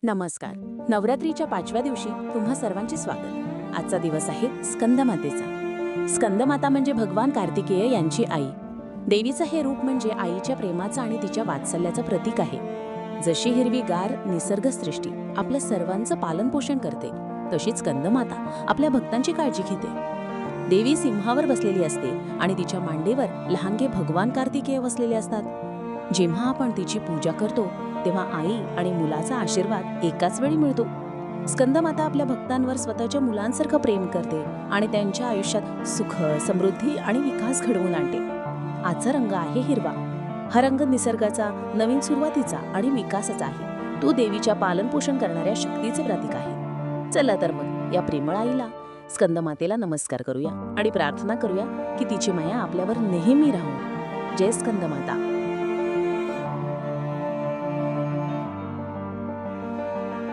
नमस्कार. नवरात्रीच्या 5व्या दिवशी तुम्हा सर्वांचे स्वागत. आजचा दिवस आहे स्कंदमातेचा. स्कंदमाता म्हणजे भगवान कार्तिकेय यांची आई. देवीचं हे रूप म्हणजे आईच्या प्रेमाचं आणि तिच्या वात्सल्याचं प्रतीक आहे. जशी हिरवीगार निसर्गसृष्टी आपल्या सर्वांचं पालनपोषण करते, तशीच स्कंदमाता आपल्या भक्तांची काळजी घेते. देवी सिंहावर बसलेली असते आणि तिच्या मांडीवर लहानगे भगवान कार्तिकेय बसलेले असतात. जेव्हा आपण तिची पूजा करतो तेव्हा आई आणि मुलाचा आशीर्वाद एकाच वेळी मिळतो. स्कंदमाता आपल्या भक्तांवर स्वतःच्या मुलांसारखं प्रेम करते आणि त्यांच्या आयुष्यात सुख, समृद्धी आणि विकास घडवून आणते. आजचा रंग आहे हिरवा. हा रंग निसर्गाचा, नवीन सुरुवातीचा आणि विकासाचा आहे. तो देवीच्या पालनपोषण करणाऱ्या शक्तीचे प्रतीक आहे. चला तर मग या प्रेमळ आईला, स्कंदमातेला नमस्कार करूया आणि प्रार्थना करूया की तिची माया आपल्यावर नेहमी राहो. जय स्कंदमाता.